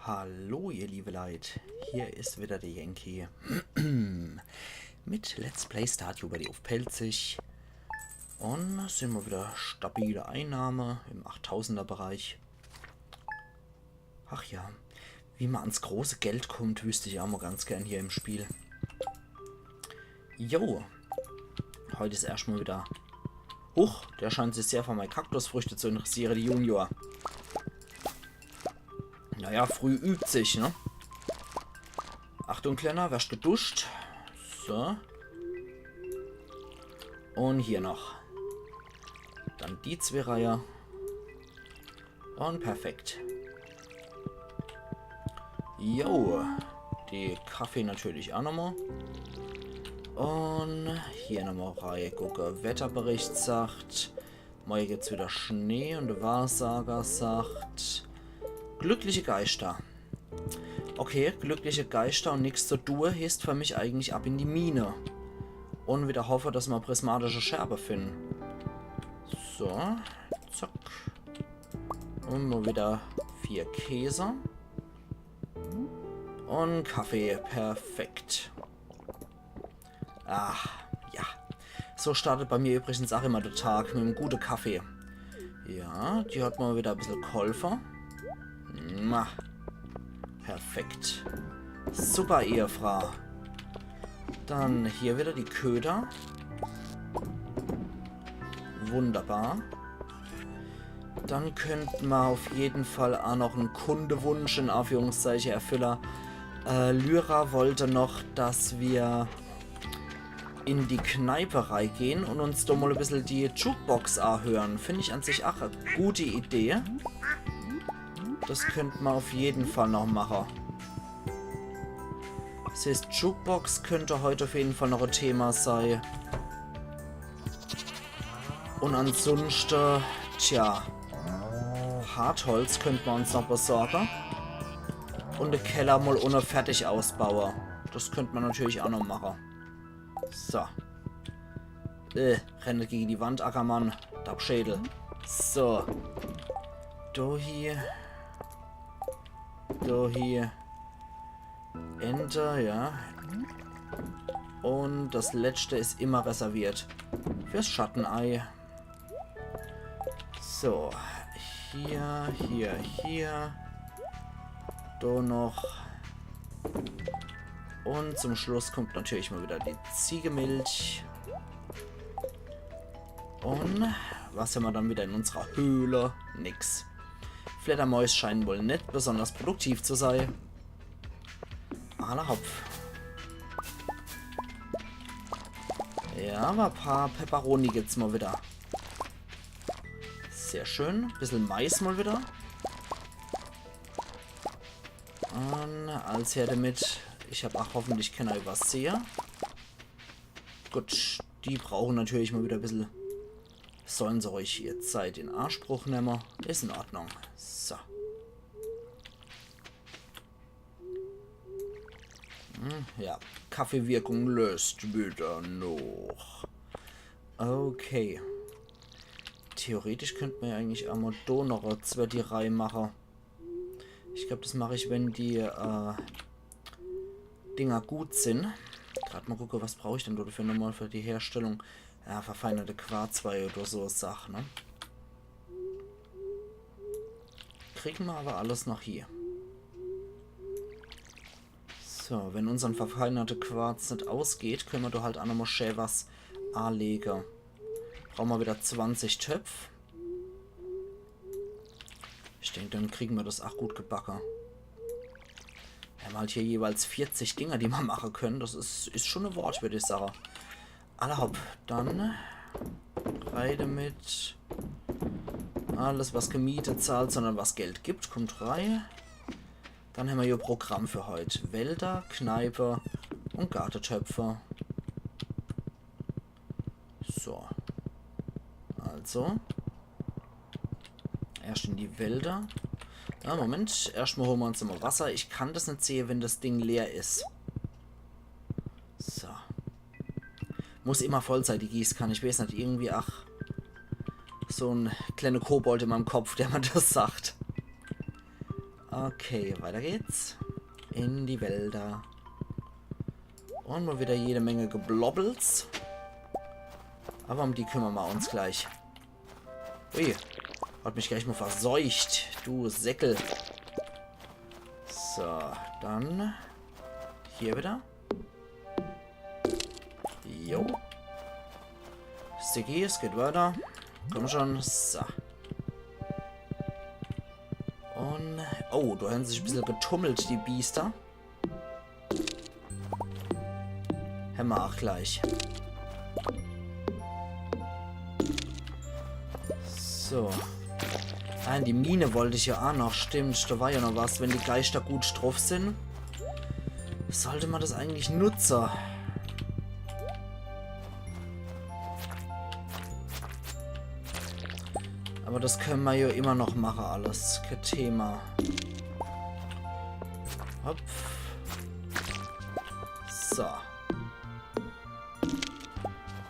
Hallo ihr liebe Leute, hier ist wieder der Yankee mit Let's Play Stardew Valley auf Pelzig und sind wir wieder stabile Einnahme im 8000er Bereich. Ach ja, wie man ans große Geld kommt, wüsste ich auch mal ganz gern hier im Spiel. Jo, heute ist erstmal wieder... Huch, der scheint sich sehr für meine Kaktusfrüchte zu interessieren, die Junior. Naja, früh übt sich, ne? Achtung, Kleiner, wirst geduscht. So. Und hier noch. Dann die zwei Reihe. Und perfekt. Jo. Die Kaffee natürlich auch nochmal. Und hier nochmal Reihe gucke. Wetterbericht sagt, morgen gibt's wieder Schnee und der Wahrsager sagt... Glückliche Geister. Okay, glückliche Geister und nichts zu tun, heißt für mich eigentlich ab in die Mine. Und wieder hoffe, dass wir prismatische Scherbe finden. So, zack. Und mal wieder 4 Käse. Und Kaffee, perfekt. Ach, ja. So startet bei mir übrigens auch immer der Tag mit einem guten Kaffee. Ja, die hat mal wieder ein bisschen Kolfer. Na, perfekt. Super, Ehefrau. Dann hier wieder die Köder. Wunderbar. Dann könnten wir auf jeden Fall auch noch einen Kundewunsch in Anführungszeichen erfüllen. Lyra wollte noch, dass wir in die Kneiperei gehen und uns da mal ein bisschen die Jukebox anhören. Finde ich an sich auch eine gute Idee. Das könnte man auf jeden Fall noch machen. Das heißt, Jukebox könnte heute auf jeden Fall noch ein Thema sein. Und ansonsten, tja, Hartholz könnte man uns noch besorgen. Und den Keller mal ohne fertig ausbauen. Das könnte man natürlich auch noch machen. So. Renne gegen die Wand, Ackermann. Da Schädel. So. Do hier. So, hier. Enter, ja. Und das letzte ist immer reserviert. Fürs Schattenei. So. Hier, hier, hier. Da noch. Und zum Schluss kommt natürlich mal wieder die Ziegemilch. Und was haben wir dann wieder in unserer Höhle? Nix. Fledermäuse scheinen wohl nicht besonders produktiv zu sein. Aller Hopf. Ja, aber ein paar Peperoni gibt's mal wieder. Sehr schön. Bisschen Mais mal wieder. Und als her damit. Ich habe auch hoffentlich keiner übersehen. Gut, die brauchen natürlich mal wieder ein bisschen. Sollen sie euch ihr Zeit in Anspruch nehmen? Ist in Ordnung. So. Ja, Kaffeewirkung löst wieder noch. Okay. Theoretisch könnte man ja eigentlich einmal da noch eine Zwettirei machen. Ich glaube, das mache ich, wenn die Dinger gut sind. Gerade mal gucken, was brauche ich denn dafür nochmal für die Herstellung. Ja, verfeinerte Quarzweih oder so Sachen, ne? Kriegen wir aber alles noch hier. So, wenn unser verfeinerte Quarz nicht ausgeht, können wir doch halt auch nochmal schön was anlegen. Brauchen wir wieder 20 Töpfe. Ich denke, dann kriegen wir das auch gut gebacken. Wir haben halt hier jeweils 40 Dinger, die wir machen können. Das ist schon eine wortwürdige Sache. Alle hopp, dann rein mit alles, was gemietet zahlt, sondern was Geld gibt, kommt rein. Dann haben wir hier Programm für heute. Wälder, Kneipe und Gartentöpfe. So. Also. Erst in die Wälder. Ja, Moment. Erstmal holen wir uns immer Wasser. Ich kann das nicht sehen, wenn das Ding leer ist. So. Muss immer voll sein, die Gießkanne. Ich weiß nicht, irgendwie, ach. So ein kleiner Kobold in meinem Kopf, der mir das sagt. Okay, weiter geht's. In die Wälder. Und mal wieder jede Menge Geblobbels. Aber um die kümmern wir uns gleich. Ui, hat mich gleich mal verseucht. Du Säckel. So, dann hier wieder. Jo. Sticky, es geht weiter. Komm schon. So. Und... Oh, da haben sich ein bisschen getummelt, die Biester. Haben wir auch gleich. So. Ah, in die Mine wollte ich ja auch noch. Stimmt, da war ja noch was. Wenn die Geister gut drauf sind, sollte man das eigentlich nutzen. Aber das können wir ja immer noch machen, alles. Kein Thema. Hopp. So.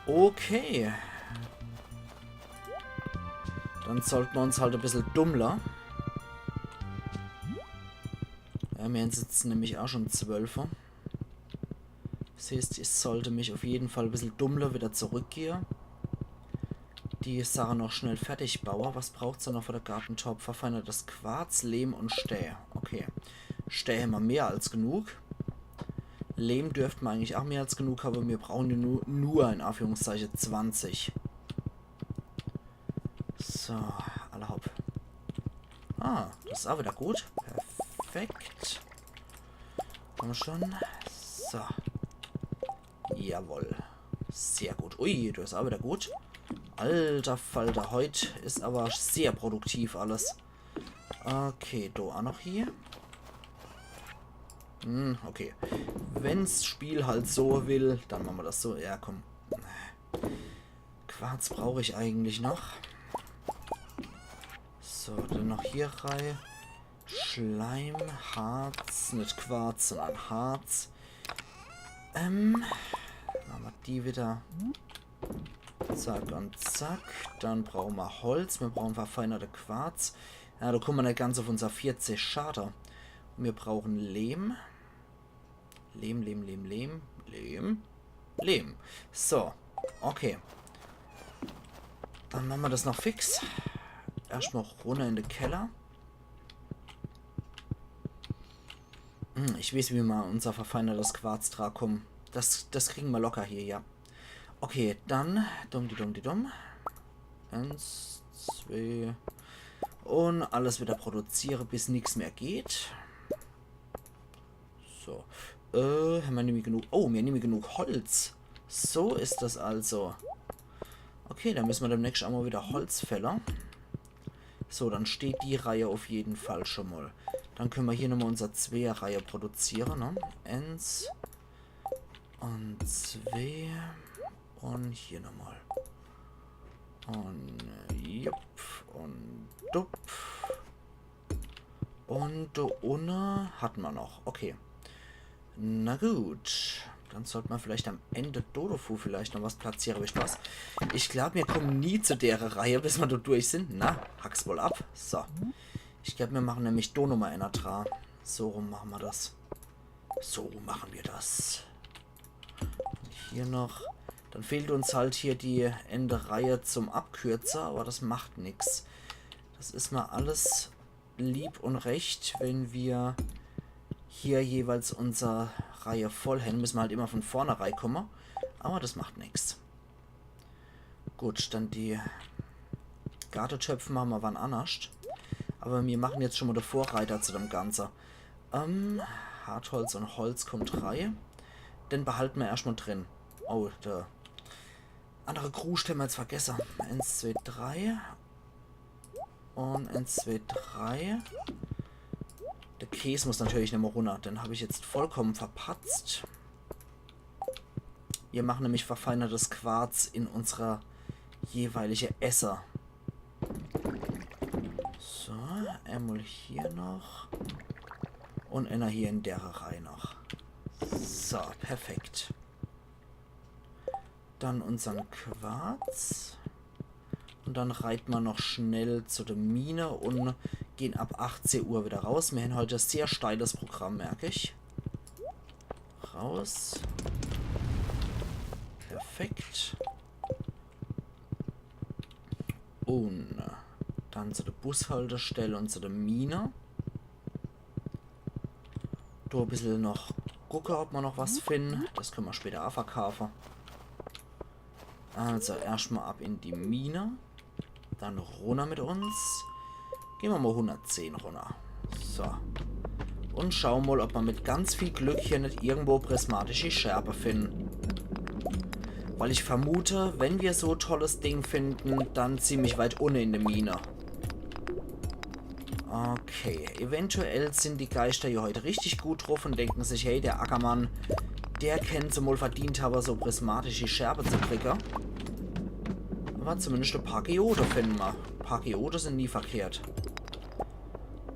Okay. Dann sollten wir uns halt ein bisschen dummler. Ja, wir sitzen nämlich auch schon 12. Das heißt, ich sollte mich auf jeden Fall ein bisschen dummler wieder zurückgehen. Die Sache noch schnell fertig bauen. Was braucht es noch für den Gartentop? Verfeinertes Quarz, Lehm und Stäh. Okay. Stäh haben wir mehr als genug. Lehm dürften wir eigentlich auch mehr als genug haben. Wir brauchen nur in Anführungszeichen 20. So, alle hopp. Ah, das ist auch wieder gut. Perfekt. Komm schon. So. Jawohl. Sehr gut. Ui, das ist auch wieder gut. Alter Falter, heute ist aber sehr produktiv alles. Okay, da auch noch hier. Okay. Wenn's Spiel halt so will, dann machen wir das so. Ja, komm. Quarz brauche ich eigentlich noch. So, dann noch hier rein. Schleim, Harz, nicht Quarz, sondern Harz. Machen wir die wieder. Zack und zack. Dann brauchen wir Holz. Wir brauchen verfeinerte Quarz. Ja, da kommen wir nicht ganz auf unser 40 Schader. Und wir brauchen Lehm. Lehm. So, okay. Dann machen wir das noch fix. Erstmal runter in den Keller. Ich weiß, wie wir unser verfeinertes Quarz dran kommen. Das kriegen wir locker hier, ja. Okay, dann dumm. 1, 2 und alles wieder produziere, bis nichts mehr geht. So. Haben wir nämlich genug... Oh, wir nehmen genug Holz. So ist das also. Okay, dann müssen wir demnächst auch mal wieder Holzfäller. So, dann steht die Reihe auf jeden Fall schon mal. Dann können wir hier nochmal unsere 2er-Reihe produzieren, ne? 1 und 2 und hier nochmal. Und jupp und dupp. Und da unten hatten wir noch. Okay. Na gut. Dann sollte man vielleicht am Ende Dodofu vielleicht noch was platzieren. Aber ich glaube, wir kommen nie zu der Reihe, bis wir da durch sind. Na, hack's wohl ab. So. Ich glaube, wir machen nämlich da nochmal einer dran. So rum machen wir das. So machen wir das. Und hier noch. Dann fehlt uns halt hier die Ende-Reihe zum Abkürzer, aber das macht nichts. Das ist mal alles lieb und recht, wenn wir hier jeweils unsere Reihe voll haben. Müssen wir halt immer von vorne reinkommen. Aber das macht nichts. Gut, dann die Gartentöpfe machen wir wann anders. Aber wir machen jetzt schon mal den Vorreiter zu dem Ganzen. Hartholz und Holz kommt rein. Den behalten wir erstmal drin. Oh, der andere Krust haben wir jetzt vergessen. 1, 2, 3. Und 1, 2, 3. Der Käse muss natürlich nicht mehr runter. Den habe ich jetzt vollkommen verpatzt. Wir machen nämlich verfeinertes Quarz in unserer jeweilige Esser. So, einmal hier noch. Und einer hier in der Reihe noch. So, perfekt. Dann unseren Quarz. Und dann reiten wir noch schnell zu der Mine und gehen ab 18 Uhr wieder raus. Wir haben heute ein sehr steiles Programm, merke ich. Raus. Perfekt. Und dann zu der Bushaltestelle und zu der Mine. Da ein bisschen noch gucken, ob wir noch was finden. Das können wir später auch verkaufen. Also erstmal ab in die Mine. Dann runter mit uns. Gehen wir mal 110 runter. So. Und schauen mal, ob wir mit ganz viel Glück hier nicht irgendwo prismatische Scherbe finden. Weil ich vermute, wenn wir so tolles Ding finden, dann ziemlich weit unten in der Mine. Okay, eventuell sind die Geister hier heute richtig gut drauf und denken sich, hey, der Ackermann, der kennt so wohl verdient, aber so prismatische Scherbe zu kriegen. Aber zumindest ein paar Geode finden wir. Ein paar Geode sind nie verkehrt.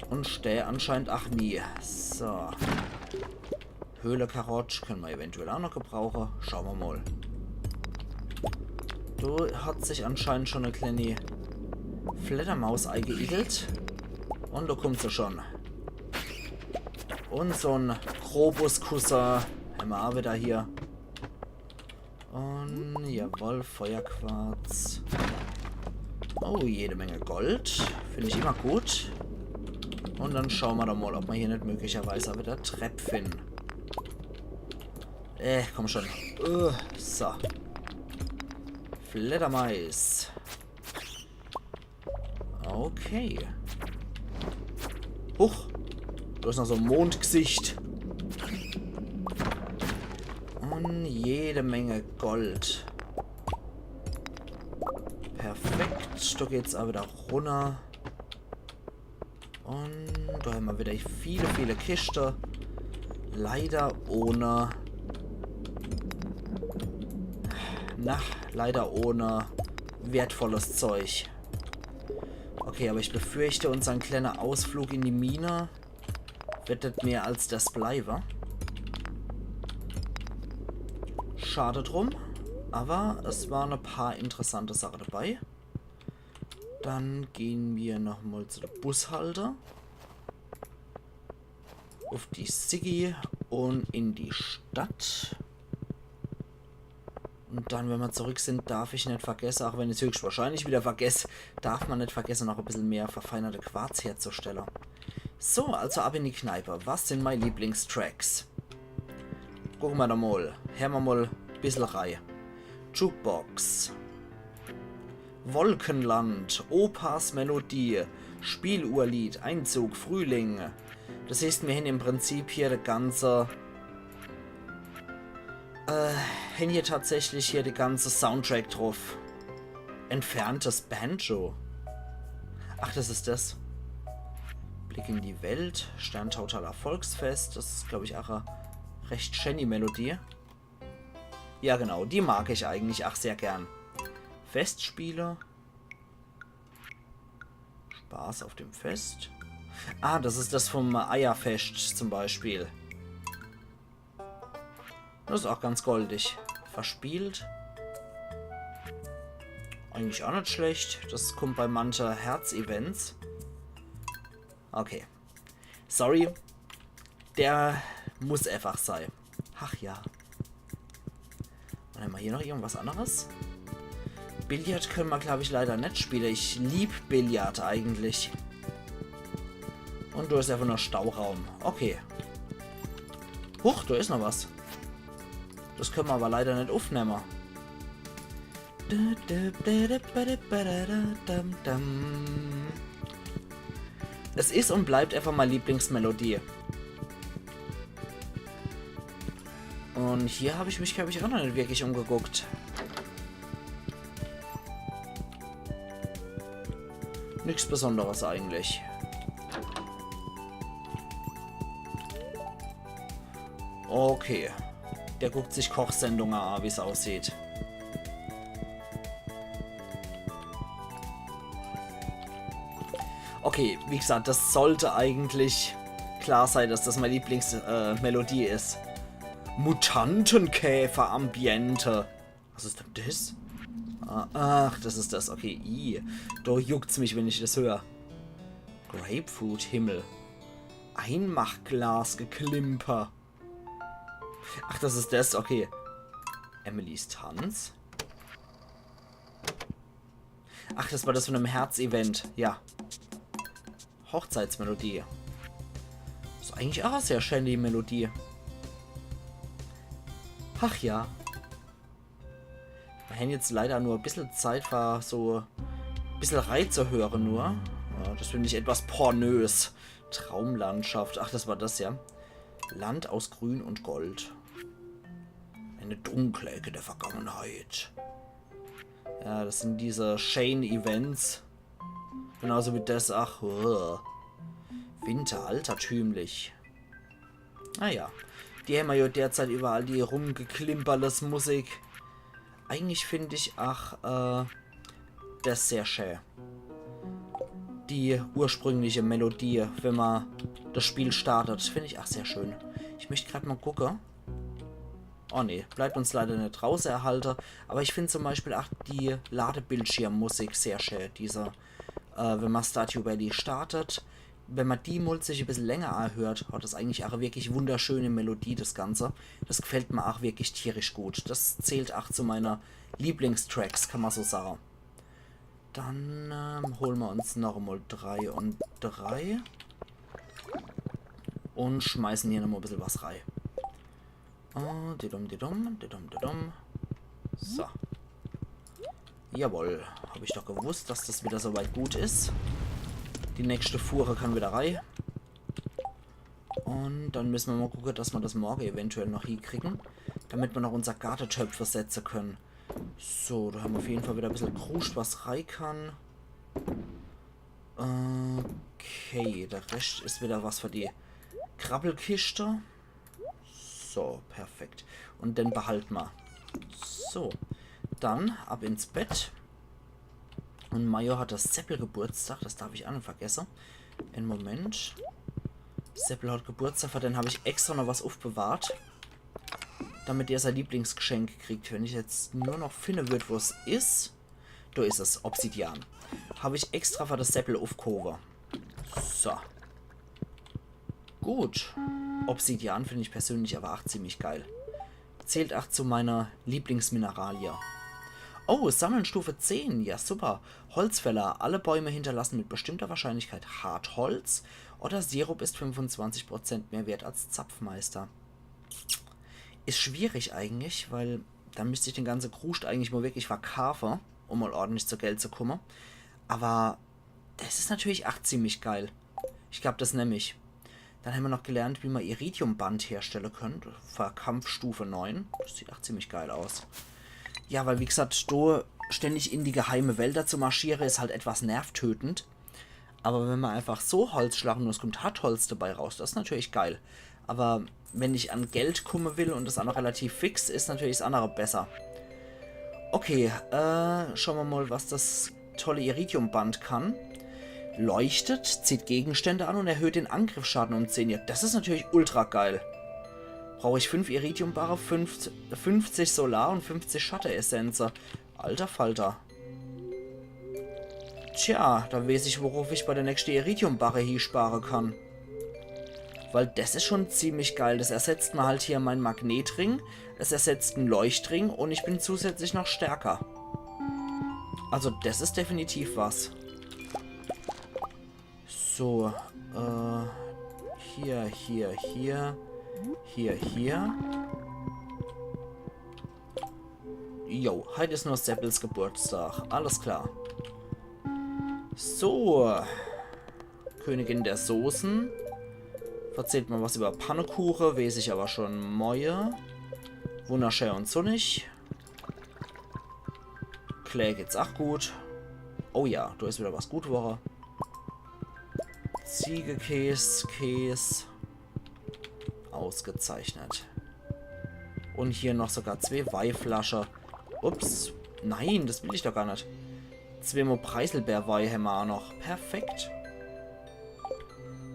Und Stäh anscheinend auch nie. So. Höhle Karotsch können wir eventuell auch noch gebrauchen. Schauen wir mal. Du hat sich anscheinend schon eine kleine Fledermaus eingeigelt. Und da kommt sie schon. Und so ein Grobuskusser haben wir auch wieder hier. Und jawohl, Feuerquarz. Oh, jede Menge Gold. Finde ich immer gut. Und dann schauen wir doch mal, ob wir hier nicht möglicherweise auch wieder Trepp finden. Komm schon. So. Fledermais. Okay. Huch. Du hast noch so ein Mondgesicht. Und jede Menge Gold. Perfekt. Da geht's aber wieder runter. Und da haben wir wieder viele, viele Kisten. Leider ohne... leider ohne wertvolles Zeug. Okay, aber ich befürchte, unser kleiner Ausflug in die Mine wird nicht mehr als das bleiben. Schade drum, aber es waren ein paar interessante Sachen dabei. Dann gehen wir nochmal zu der Bushalter. Auf die Siggi und in die Stadt. Und dann, wenn wir zurück sind, darf ich nicht vergessen, auch wenn ich es höchstwahrscheinlich wieder vergesse, darf man nicht vergessen, noch ein bisschen mehr verfeinerte Quarz herzustellen. So, also ab in die Kneipe. Was sind meine Lieblingstracks? Gucken wir da mal. Hören wir mal ein bisschen rein. Jukebox. Wolkenland. Opas Melodie. Spieluhrlied. Einzug. Frühling. Das heißt, wir haben im Prinzip hier das ganze... haben hier tatsächlich hier die ganze Soundtrack drauf. Entferntes Banjo. Ach, das ist das. Blick in die Welt. Sterntautaler Volksfest. Das ist, glaube ich, auch eine recht schöne Melodie. Ja, genau. Die mag ich eigentlich auch sehr gern. Festspiele. Spaß auf dem Fest. Ah, das ist das vom Eierfest zum Beispiel. Das ist auch ganz goldig. Verspielt. Eigentlich auch nicht schlecht. Das kommt bei mancher Herz-Events. Okay. Sorry. Der muss einfach sein. Ach ja. Und haben wir hier noch irgendwas anderes? Billard können wir, glaube ich, leider nicht spielen. Ich liebe Billard eigentlich. Und du hast einfach nur Stauraum. Okay. Huch, da ist noch was. Das können wir aber leider nicht aufnehmen. Es ist und bleibt einfach meine Lieblingsmelodie. Und hier habe ich mich, glaube ich, auch noch nicht wirklich umgeguckt. Nichts Besonderes eigentlich. Okay. Der guckt sich Kochsendungen an, wie es aussieht. Okay, wie gesagt, das sollte eigentlich klar sein, dass das meine Lieblingsmelodie ist. Mutantenkäfer-Ambiente. Was ist denn das? Ach, das ist das. Okay, da juckt's mich, wenn ich das höre. Grapefruit-Himmel. Einmachglas-Geklimper. Ach, das ist das. Okay. Emilys Tanz. Ach, das war das von einem Herz-Event. Ja. Hochzeitsmelodie. Ist eigentlich auch eine sehr schöne Melodie. Ach ja. Wir haben jetzt leider nur ein bisschen Zeit, war so ein bisschen Reize hören nur. Ja, das finde ich etwas pornös. Traumlandschaft. Ach, das war das, ja. Land aus Grün und Gold. Eine dunkle Ecke der Vergangenheit. Ja, das sind diese Shane-Events. Genauso wie das, ach, Winter, altertümlich. Naja, die haben ja derzeit überall die rumgeklimperles Musik. Eigentlich finde ich, das sehr schön. Die ursprüngliche Melodie, wenn man das Spiel startet, finde ich auch sehr schön. Ich möchte gerade mal gucken. Oh ne, bleibt uns leider nicht raus, Erhalter. Aber ich finde zum Beispiel auch die Ladebildschirmmusik sehr schön. Diese, wenn man Stardew Valley startet, wenn man die Mult sich ein bisschen länger anhört, hat das eigentlich auch eine wirklich wunderschöne Melodie, das Ganze. Das gefällt mir auch wirklich tierisch gut. Das zählt auch zu meiner Lieblingstracks, kann man so sagen. Dann holen wir uns noch einmal 3 und 3. Und schmeißen hier noch mal ein bisschen was rein. So. Jawohl. Habe ich doch gewusst, dass das wieder soweit gut ist. Die nächste Fuhre kann wieder rein. Und dann müssen wir mal gucken, dass wir das morgen eventuell noch hinkriegen. Damit wir noch unser Gartentöpfe setzen können. So, da haben wir auf jeden Fall wieder ein bisschen Kruscht, was rein kann. Okay, der Rest ist wieder was für die Krabbelkiste. So, perfekt. Und dann behalten wir. So, dann ab ins Bett. Und Mayo hat das Seppel Geburtstag, das darf ich auch nicht vergessen. Einen Moment. Seppel hat Geburtstag, dann habe ich extra noch was aufbewahrt. Damit er sein Lieblingsgeschenk kriegt. Wenn ich jetzt nur noch finden würde, wo es ist. Da ist es, Obsidian. Habe ich extra für das Seppel aufgehoben. So. Gut. Obsidian finde ich persönlich aber auch ziemlich geil. Zählt auch zu meiner Lieblingsmineralie. Oh, Sammeln Stufe 10. Ja, super. Holzfäller. Alle Bäume hinterlassen mit bestimmter Wahrscheinlichkeit Hartholz. Oder Sirup ist 25% mehr wert als Zapfmeister. Ist schwierig eigentlich, weil dann müsste ich den ganzen Kruscht eigentlich mal wirklich verkaufen, um mal ordentlich zu Geld zu kommen. Aber das ist natürlich auch ziemlich geil. Ich glaube, das nehme ich. Dann haben wir noch gelernt, wie man Iridiumband herstellen können. Für Kampfstufe 9. Das sieht auch ziemlich geil aus. Ja, weil wie gesagt, da ständig in die geheime Wälder zu marschieren, ist halt etwas nervtötend. Aber wenn man einfach so Holz schlagen und es kommt Hartholz dabei raus, das ist natürlich geil. Aber wenn ich an Geld kommen will und das auch noch relativ fix, ist natürlich das andere besser. Okay, schauen wir mal, was das tolle Iridiumband kann. Leuchtet, zieht Gegenstände an und erhöht den Angriffsschaden um 10. Ja, das ist natürlich ultra geil. Brauche ich 5 Iridiumbarre, 50 Solar und 50 Schatten-Essenzen. Alter Falter. Tja, dann weiß ich, worauf ich bei der nächsten Iridiumbarre hier sparen kann. Weil das ist schon ziemlich geil. Das ersetzt mal halt hier meinen Magnetring. Es ersetzt einen Leuchtring und ich bin zusätzlich noch stärker. Also das ist definitiv was. So, hier. Jo, heute ist nur Seppels Geburtstag. Alles klar. So. Königin der Soßen. Erzählt mal was über Pannekuchen, weiß ich aber schon Mäue. Wunderschön und sonnig. Clay geht's auch gut. Oh ja, da ist wieder was gut Woche. Ziegekäse, Käse. Ausgezeichnet. Und hier noch sogar 2 Weihflaschen. Ups. Nein, das will ich doch gar nicht. 2 Mal Preiselbeerweih haben wir auch noch. Perfekt.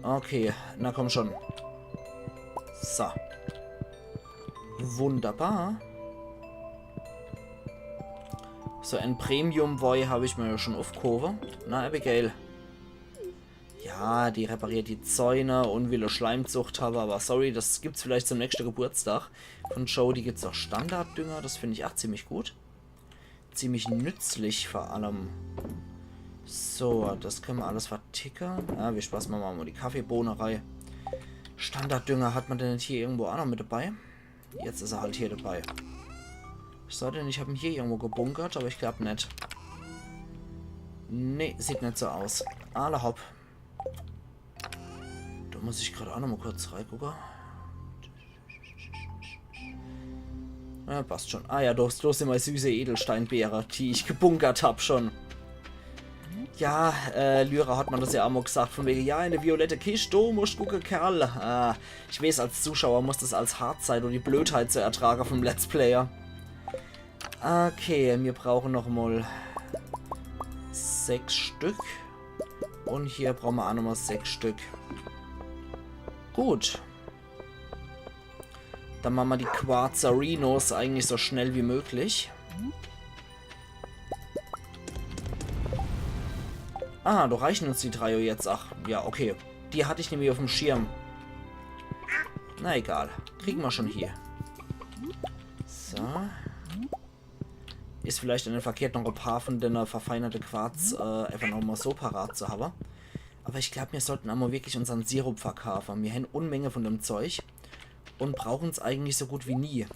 Okay, na komm schon. So. Wunderbar. So ein Premium-Boy habe ich mir ja schon aufgehoben. Na, Abigail. Ja, die repariert die Zäune und will eine Schleimzucht haben, aber sorry, das gibt's vielleicht zum nächsten Geburtstag. Von Joe, die gibt's auch Standarddünger, das finde ich auch ziemlich gut. Ziemlich nützlich vor allem. So, das können wir alles vertickern. Ja, wir spaßen mal um die Kaffeebohnerei. Standarddünger hat man denn nicht hier irgendwo auch noch mit dabei? Jetzt ist er halt hier dabei. Ich sollte denn, ich habe ihn hier irgendwo gebunkert, aber ich glaube nicht. Nee, sieht nicht so aus. Alle hopp. Da muss ich gerade auch noch mal kurz reingucken. Ja, passt schon. Ah ja, doch, los sind meine süße Edelsteinbeere, die ich gebunkert habe schon. Ja, Lyra hat man das ja auch mal gesagt, von wegen, ja, eine violette Kiste, du musst gucken, Kerl. Ich weiß, als Zuschauer muss das als hart sein, um die Blödheit zu ertragen vom Let's Player. Okay, wir brauchen noch mal 6 Stück. Und hier brauchen wir auch nochmal 6 Stück. Gut. Dann machen wir die Quarzarinos eigentlich so schnell wie möglich. Ah, doch reichen uns die 3 jetzt. Ach, ja, okay. Die hatte ich nämlich auf dem Schirm. Na egal. Kriegen wir schon hier. So. Ist vielleicht in den verkehrt noch ein Hafen, denn eine verfeinerte Quarz einfach nochmal so parat zu haben. Aber ich glaube, wir sollten einmal wirklich unseren Sirup verkaufen. Wir haben Unmenge von dem Zeug und brauchen es eigentlich so gut wie nie.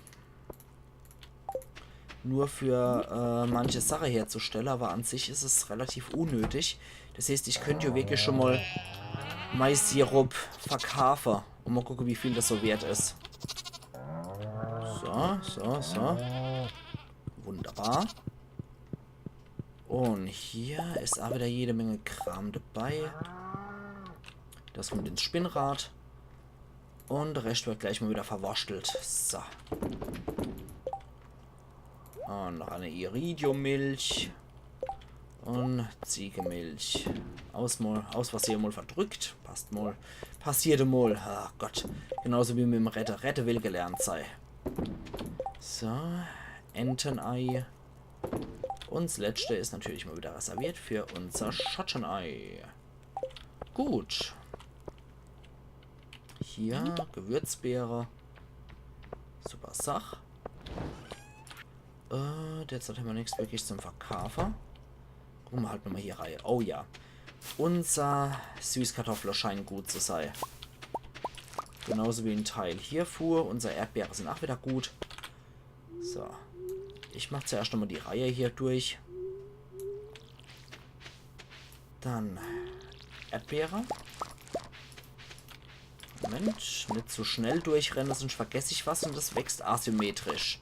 Nur für manche Sache herzustellen, aber an sich ist es relativ unnötig. Das heißt, ich könnte ja wirklich schon mal Mais-Sirup verkaufen und mal gucken, wie viel das so wert ist. So. Wunderbar. Und hier ist auch wieder jede Menge Kram dabei. Das kommt ins Spinnrad. Und der Rest wird gleich mal wieder verwurstelt. So. Und noch eine Iridiummilch. Und Ziegemilch. Aus Versehen mal verdrückt. Passt mal. Passierte mal. Ach Gott. Genauso wie mit dem Retter. Rette will gelernt sei. So. Entenei. Und das letzte ist natürlich mal wieder reserviert für unser Schottenei. Gut. Hier Gewürzbeere. Super Sach. Derzeit haben wir nichts wirklich zum Verkaufen. Gucken wir halt nochmal hier rein. Oh ja. Unser Süßkartoffler scheint gut zu sein. Genauso wie ein Teil hier fuhr. Unsere Erdbeere sind auch wieder gut. So. Ich mache zuerst nochmal die Reihe hier durch. Dann Erdbeere. Moment, nicht zu schnell durchrennen, sonst vergesse ich was und das wächst asymmetrisch.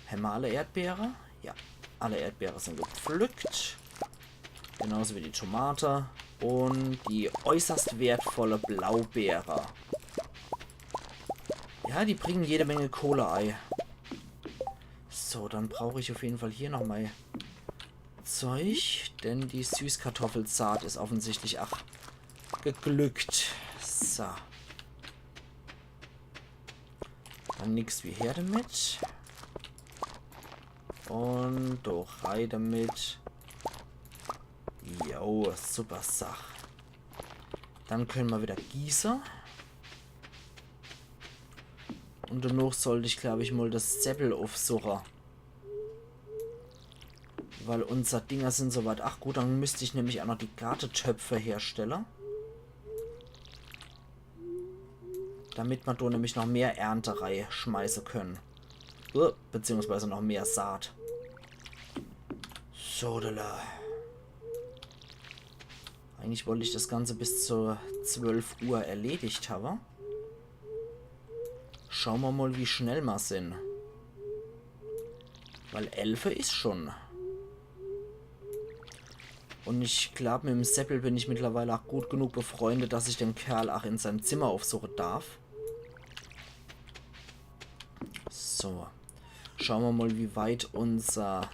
Haben wir alle Erdbeere? Ja, alle Erdbeere sind gepflückt. Genauso wie die Tomate und die äußerst wertvolle Blaubeere. Ja, die bringen jede Menge Kohleei. So, dann brauche ich auf jeden Fall hier nochmal Zeug, denn die Süßkartoffelsaat ist offensichtlich auch geglückt. So. Dann nix wie her damit. Und doch rein damit. Jo, super Sach. Dann können wir wieder gießen. Und danach sollte ich, glaube ich, mal das Säppel aufsuchen. Weil unsere Dinger sind soweit. Ach gut, dann müsste ich nämlich auch noch die Gartentöpfe herstellen. Damit wir da nämlich noch mehr Ernterei schmeißen können. Beziehungsweise noch mehr Saat. So, da. Eigentlich wollte ich das Ganze bis zur 12 Uhr erledigt haben. Schauen wir mal, wie schnell wir sind. Weil 11 ist schon. Und ich glaube, mit dem Seppel bin ich mittlerweile auch gut genug befreundet, dass ich den Kerl auch in seinem Zimmer aufsuchen darf. So. Schauen wir mal, wie weit unser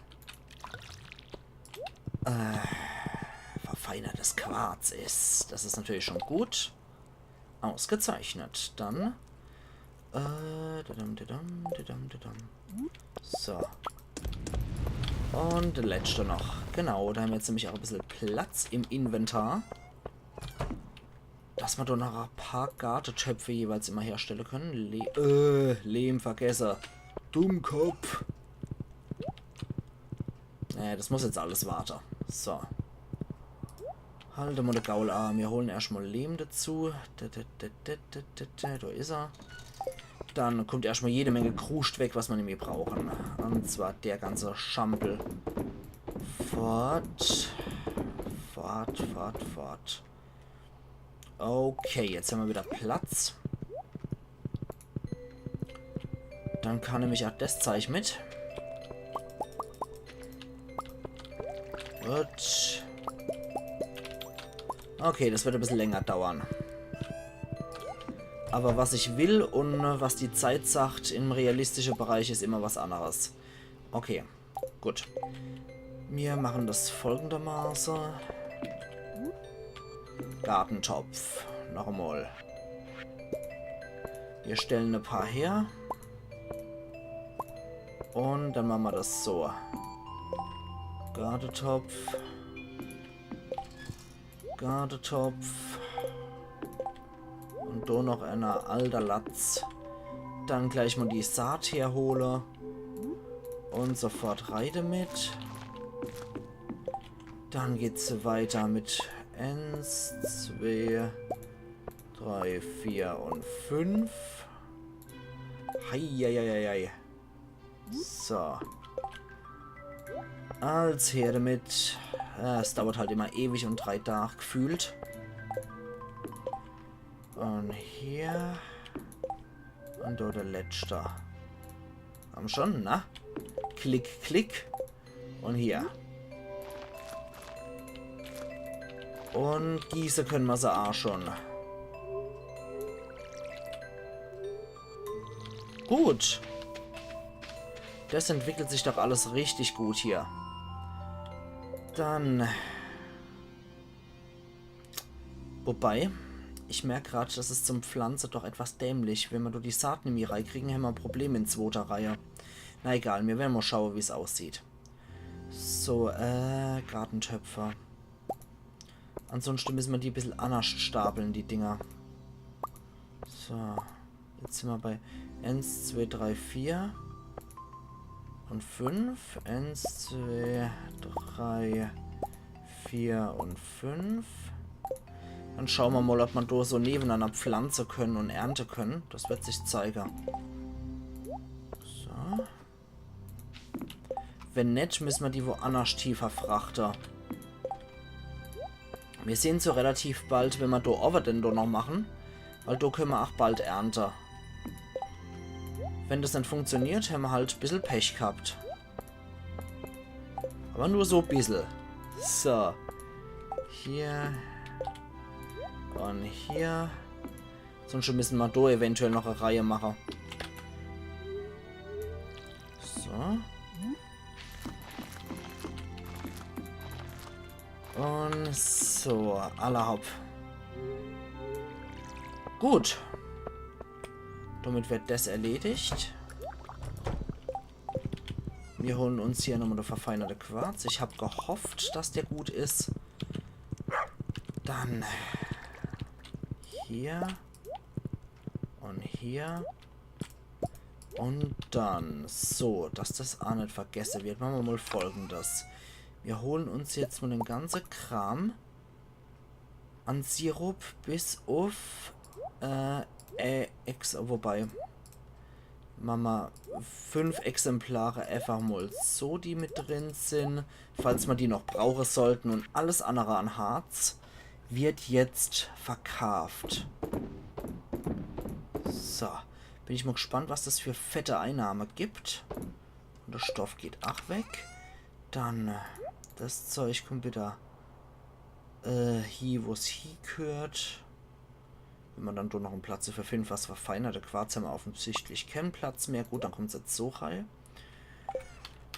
verfeinertes Quarz ist. Das ist natürlich schon gut. Ausgezeichnet. Dann so. Und der letzte noch. Genau, da haben wir jetzt nämlich auch ein bisschen Platz im Inventar. Dass wir da noch ein paar Gartentöpfe jeweils immer herstellen können. Lehmvergesser. Dummkopf. Das muss jetzt alles warten. So. Halte mal den Gaul an. Wir holen erstmal Lehm dazu. Da ist er. Dann kommt erstmal jede Menge Kruscht weg, was wir nämlich brauchen. Und zwar der ganze Schampel. Fort. Okay, jetzt haben wir wieder Platz. Dann kann nämlich auch das Zeug mit. Gut. Okay, das wird ein bisschen länger dauern. Aber was ich will und was die Zeit sagt im realistischen Bereich ist immer was anderes. Okay, gut. Wir machen das folgendermaßen. Gartentopf. Nochmal. Wir stellen ein paar her. Und dann machen wir das so. Gartentopf. Und da noch einer alter Latz. Dann gleich mal die Saat herhole. Und sofort reite mit. Dann geht's weiter mit 1, 2, 3, 4 und 5. Heieieiei. So. Als her damit. Es dauert halt immer ewig und 3 Tage gefühlt. Und hier. Und da der letzte. Haben schon, na? Klick, klick. Und hier. Und gießen können wir sie auch schon. Gut. Das entwickelt sich doch alles richtig gut hier. Dann. Wobei, ich merke gerade, das ist zum Pflanzen doch etwas dämlich. Wenn wir nur die Saaten in die Reihe kriegen, haben wir ein Problem in zweiter Reihe. Na egal, wir werden mal schauen, wie es aussieht. So, Gartentöpfer. Ansonsten müssen wir die ein bisschen anders stapeln, die Dinger. So, jetzt sind wir bei 1, 2, 3, 4 und 5. 1, 2, 3, 4 und 5. Dann schauen wir mal, ob man da so nebeneinander pflanzen können und ernten können. Das wird sich zeigen. So. Wenn nicht, müssen wir die woanders tiefer frachten. Wir sehen so relativ bald, wenn wir da Overdend noch machen. Weil da können wir auch bald ernten. Wenn das nicht funktioniert, haben wir halt ein bisschen Pech gehabt. Aber nur so ein bisschen. So. Hier. Und hier. Sonst müssen wir da eventuell noch eine Reihe machen. So. Und so, aller Haupt. Gut. Damit wird das erledigt. Wir holen uns hier nochmal eine verfeinerte Quarz. Ich habe gehofft, dass der gut ist. Dann hier und hier und dann so, dass das auch nicht vergessen wird. Machen wir mal Folgendes. Wir holen uns jetzt mal den ganzen Kram an Sirup bis auf wobei Mama 5 Exemplare einfach mal so, die mit drin sind, falls wir die noch brauchen sollten, und alles andere an Harz wird jetzt verkauft. So, bin ich mal gespannt, was das für fette Einnahme gibt. Und der Stoff geht auch weg. Dann das Zeug kommt wieder hier, wo es hier gehört. Wenn man dann doch noch einen Platz für 5 was verfeinerte Quarz haben wir offensichtlich keinen Platz mehr. Gut, dann kommt es jetzt so rein.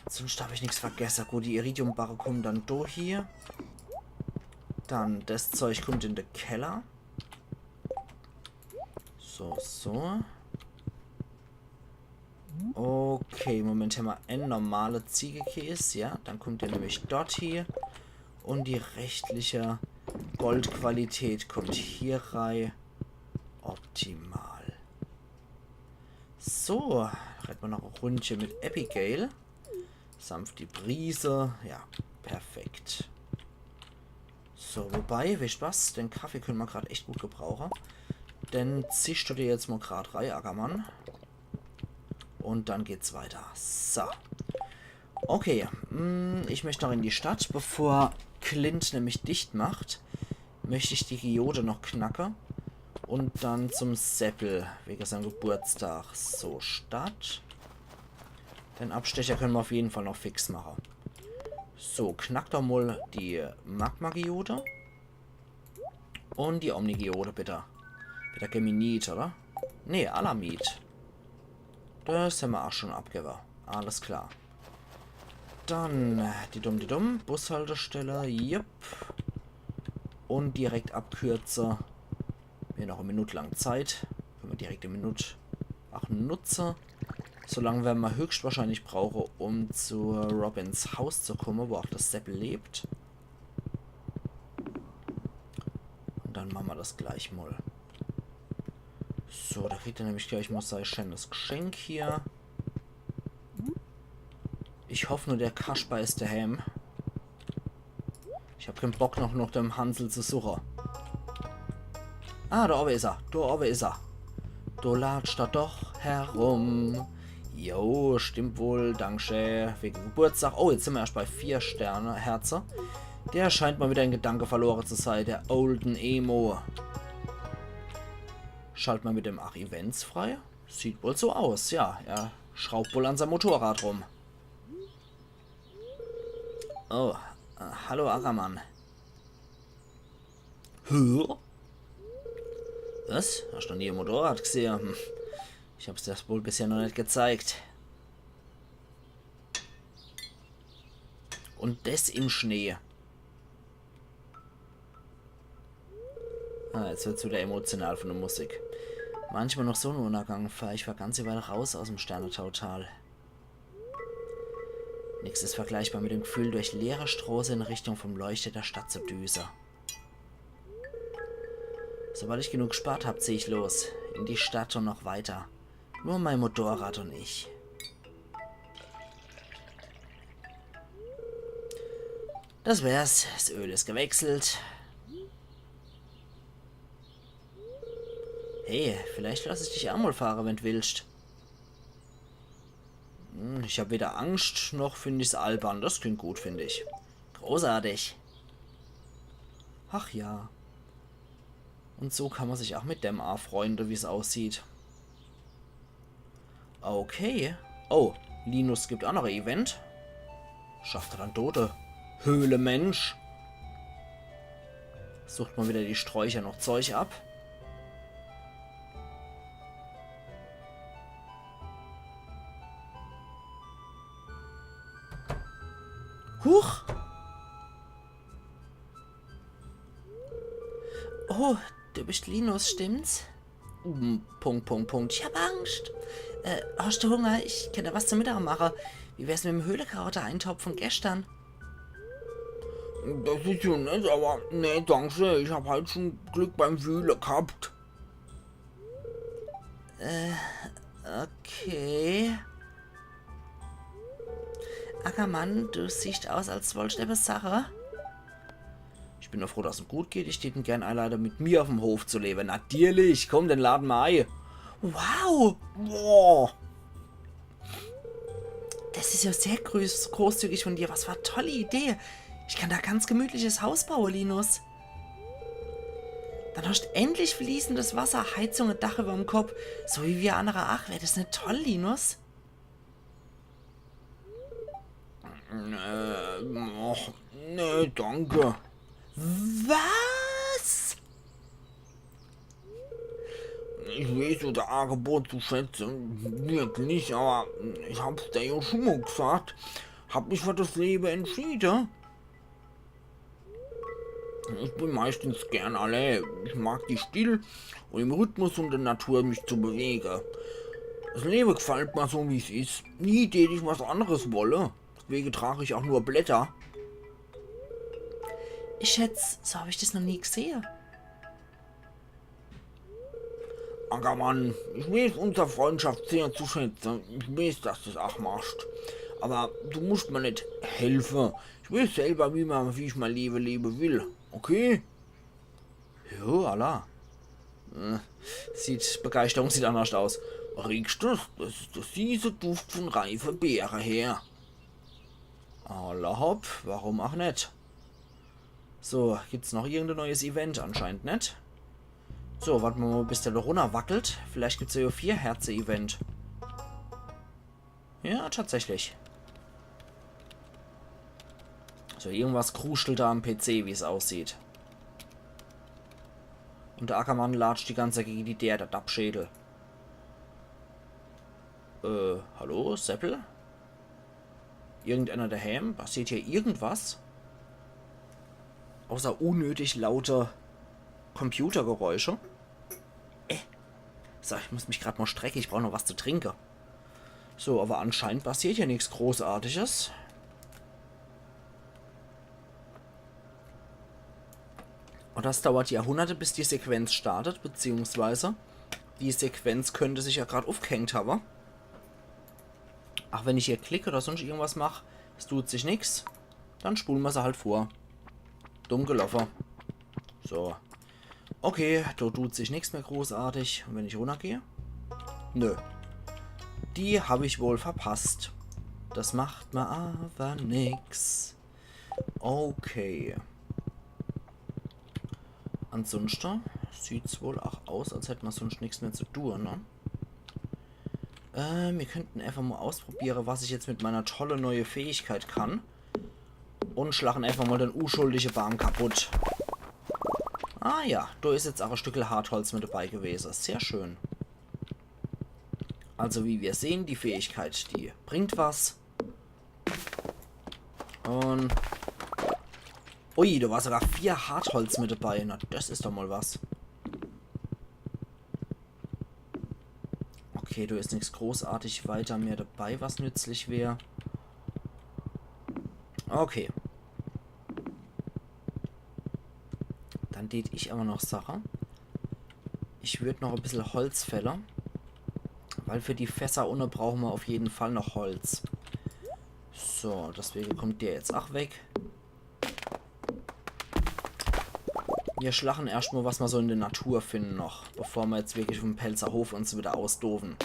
Sonst habe ich nichts vergessen. Gut, die Iridiumbarre kommen dann durch hier. Dann das Zeug kommt in den Keller. So, so. Okay, Moment, haben wir ein normaler Ziegekäse, ja. Dann kommt der nämlich dort hier. Und die rechtliche Goldqualität kommt hier rein. Optimal. So, reiten wir noch ein Rundchen mit Abigail. Sanft die Brise. Ja, perfekt. So, wobei, wisst was? Den Kaffee können wir gerade echt gut gebrauchen. Denn zischt du dir jetzt mal gerade rein, Ackermann. Und dann geht's weiter. So. Okay, ich möchte noch in die Stadt. Bevor Clint nämlich dicht macht, möchte ich die Geode noch knacken. Und dann zum Seppel, wegen seinem Geburtstag. So, Stadt. Den Abstecher können wir auf jeden Fall noch fix machen. So, knackt doch mal die Magma-Geode. Und die Omni-Geode, bitte. Wieder Geminit, oder? Nee, Alamit. Das haben wir auch schon abgegeben. Alles klar. Dann die dumm, Bushaltestelle. Jupp. Und direkt abkürzen. Wir haben noch eine Minute lang Zeit. Können wir direkt eine Minute auch nutzen. Solange werden wir höchstwahrscheinlich brauchen, um zu Robins Haus zu kommen, wo auch das Seppel lebt. Und dann machen wir das gleich mal. So, da kriegt er nämlich gleich mal sein schönes Geschenk hier. Ich hoffe nur, der Kasper ist daheim. Ich habe keinen Bock noch dem Hansel zu suchen. Ah, da oben ist er. Da oben ist er. Da latscht er doch herum. Jo, stimmt wohl. Dankeschön. Wegen Geburtstag. Oh, jetzt sind wir erst bei 4 Sterne Herze. Der scheint mal wieder in Gedanke verloren zu sein. Der Olden Emo. Schaltet mal mit dem Events frei. Sieht wohl so aus. Ja, er schraubt wohl an seinem Motorrad rum. Oh, hallo Ackermann. Hä? Was? Hast du noch nie ein Motorrad gesehen? Ich hab's dir wohl bisher noch nicht gezeigt. Und das im Schnee. Ah, jetzt wird's wieder emotional von der Musik. Manchmal noch so ein Untergang, fahre ich war ganz Weile raus aus dem Sternentautal. Nichts ist vergleichbar mit dem Gefühl, durch leere Straße in Richtung vom Leuchte der Stadt zu düsen. Sobald ich genug gespart habe, ziehe ich los. In die Stadt und noch weiter. Nur mein Motorrad und ich. Das wär's. Das Öl ist gewechselt. Hey, vielleicht lasse ich dich auch mal fahren, wenn du willst. Ich habe weder Angst, noch finde ich es albern. Das klingt gut, finde ich. Großartig. Ach ja. Und so kann man sich auch mit dem freuen, wie es aussieht. Okay. Oh, Linus gibt auch noch ein Event. Schafft er dann Tote? Höhle Mensch. Sucht mal wieder die Sträucher noch Zeug ab. Huch! Oh, du bist Linus, stimmt's? Punkt. Ich hab Angst. Hast du Hunger? Ich kann da was zum Mittag machen. Wie wär's mit dem Höhlekrauter-Eintopf von gestern? Das ist ja nett, aber nee, danke. Ich hab halt schon Glück beim Wühlen gehabt. Okay. Ackermann, du siehst aus, als wolltest du etwas Sache. Ich bin nur froh, dass es gut geht. Ich hätte ihn gern einladen, mit mir auf dem Hof zu leben. Natürlich, komm, den laden wir ein. Wow! Boah. Das ist ja sehr großzügig von dir. Was für eine tolle Idee. Ich kann da ganz gemütliches Haus bauen, Linus. Dann hast du endlich fließendes Wasser, Heizung und Dach über dem Kopf. So wie wir andere. Ach, wäre das nicht toll, Linus? Och, nee, danke. Was? Ich weiß so das Angebot zu schätzen, wirklich, aber ich hab's dir ja schon mal gesagt. Hab mich für das Leben entschieden. Ich bin meistens gern allein. Ich mag die Still und im Rhythmus und der Natur mich zu bewegen. Das Leben gefällt mir so, wie es ist. Nie tät ich was anderes wolle. Deswegen trage ich auch nur Blätter. Ich schätze, so habe ich das noch nie gesehen. Ackermann, ich weiß unsere Freundschaft sehr zu schätzen. Ich weiß, dass du das auch machst. Aber du musst mir nicht helfen. Ich weiß selber, wie ich mein Leben leben will. Okay? Jo, Allah. Begeisterung sieht anders aus. Riechst du das? Das ist der süße Duft von reifen Beeren her. Allah hopp, warum auch nicht? So, gibt's noch irgendein neues Event? Anscheinend nicht. So, warten wir mal, bis der da runter wackelt. Vielleicht gibt's ja 4 Herze-Event. Ja, tatsächlich. So, irgendwas kruschelt da am PC, wie es aussieht. Und der Ackermann latscht die ganze Zeit gegen der Dappschädel. Hallo, Seppel? Irgendeiner daheim? Passiert hier irgendwas? Außer unnötig laute Computergeräusche. So, ich muss mich gerade mal strecken. Ich brauche noch was zu trinken. So, aber anscheinend passiert hier nichts Großartiges. Und das dauert Jahrhunderte, bis die Sequenz startet, beziehungsweise die Sequenz könnte sich ja gerade aufgehängt haben. Ach, wenn ich hier klicke oder sonst irgendwas mache, es tut sich nichts, dann spulen wir sie halt vor. Dumm gelaufen. So. Okay, da tut sich nichts mehr großartig. Und wenn ich runtergehe? Nö. Die habe ich wohl verpasst. Das macht mir aber nix. Okay. Ansonsten sieht es wohl auch aus, als hätte man sonst nichts mehr zu tun, ne? Wir könnten einfach mal ausprobieren, was ich jetzt mit meiner tolle neue Fähigkeit kann. Und schlagen einfach mal den unschuldigen Baum kaputt. Ah ja, da ist jetzt auch ein Stück Hartholz mit dabei gewesen. Sehr schön. Also wie wir sehen, die Fähigkeit, die bringt was. Und... Ui, da war sogar 4 Hartholz mit dabei. Na, das ist doch mal was. Okay, da ist nichts großartig weiter mehr dabei, was nützlich wäre. Okay. Dann tät ich aber noch Sache. Ich würde noch ein bisschen Holz fällen. Weil für die Fässer ohne brauchen wir auf jeden Fall noch Holz. So, deswegen kommt der jetzt auch weg. Wir schlachen erstmal, was wir so in der Natur finden noch, bevor wir jetzt wirklich vom Pelzerhof uns wieder ausdoven.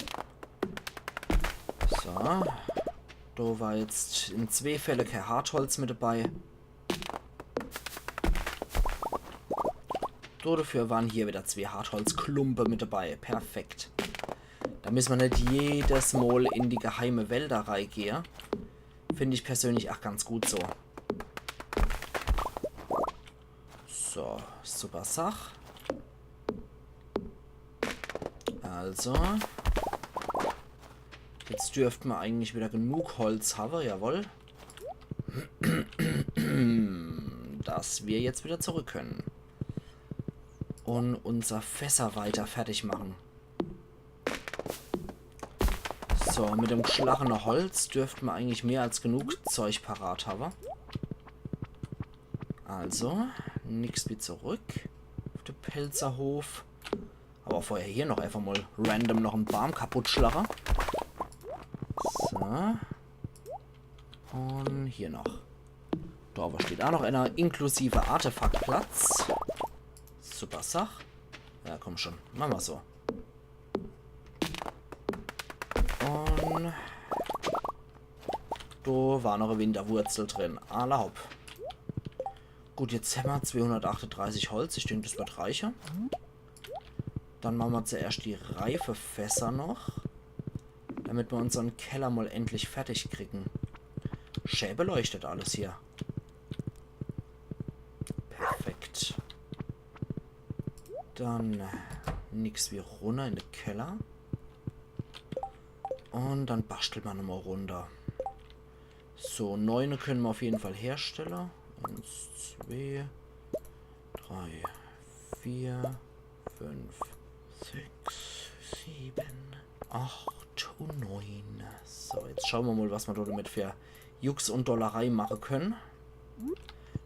So. Da war jetzt in 2 Fällen kein Hartholz mit dabei. Dafür waren hier wieder 2 Hartholzklumpen mit dabei. Perfekt. Da müssen wir nicht jedes Mal in die geheime Wälder reingehen. Finde ich persönlich auch ganz gut so. So, super Sach. Also. Jetzt dürften wir eigentlich wieder genug Holz haben, jawohl. Dass wir jetzt wieder zurück können. Und unser Fässer weiter fertig machen. So, mit dem geschlagenen Holz dürften wir eigentlich mehr als genug Zeug parat haben. Also, nichts wie zurück auf den Pelzerhof. Aber vorher hier noch einfach mal random noch einen Baum kaputt schlagen. So. Und hier noch. Da aber steht auch noch einer inklusive Artefaktplatz. Super Sach. Ja, komm schon. Machen wir so. Und da war noch eine Winterwurzel drin. Alla hopp. Gut, jetzt haben wir 238 Holz. Ich denke, das wird reicher. Dann machen wir zuerst die reife Fässer noch. Damit wir unseren Keller mal endlich fertig kriegen. Schön beleuchtet alles hier. Perfekt. Dann nix wie runter in den Keller. Und dann bastelt man nochmal runter. So, 9 können wir auf jeden Fall herstellen. 1, 2, 3, 4, 5, 6, 7, 8, 109. So, jetzt schauen wir mal, was wir damit für Jux und Dollerei machen können.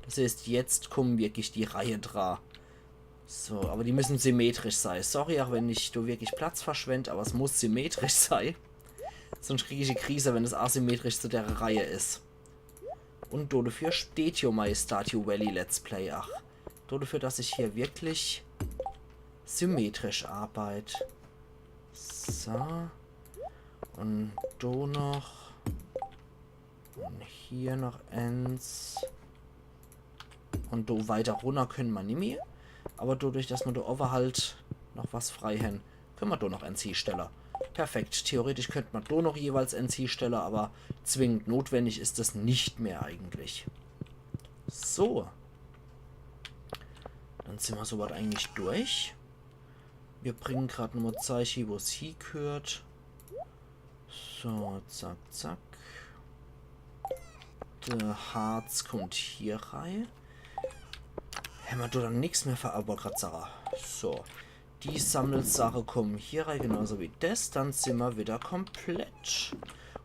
Das heißt, jetzt kommen wirklich die Reihe dran. So, aber die müssen symmetrisch sein. Sorry, auch wenn ich da wirklich Platz verschwende, aber es muss symmetrisch sein. Sonst kriege ich eine Krise, wenn es asymmetrisch zu der Reihe ist. Und dafür steht hier mein Stardew Valley Let's Play. Ach, dafür, dass ich hier wirklich symmetrisch arbeite. So. Und da noch. Und hier noch eins. Und da weiter runter können wir nicht mehr. Aber dadurch, dass wir da oben halt noch was frei haben, können wir da noch NC-Steller. Perfekt. Theoretisch könnte man da noch jeweils NC-Steller, aber zwingend notwendig ist das nicht mehr eigentlich. So. Dann sind wir soweit eigentlich durch. Wir bringen gerade nochmal Zeichen, wo es hingehört. So, zack, zack. Der Harz kommt hier rein. Haben wir dann nichts mehr verarbeitet, gerade Sarah. So. Die Sammelsache kommen hier rein, genauso wie das. Dann sind wir wieder komplett.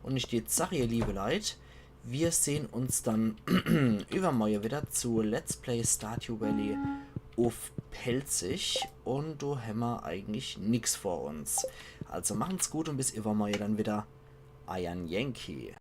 Und ich steht Sache, ihr liebe Leute. Wir sehen uns dann übermorgen wieder zu Let's Play Stardew Valley auf Pelzig. Und da haben wir eigentlich nichts vor uns. Also machen's gut und bis übermorgen dann wieder. Iron Yankee.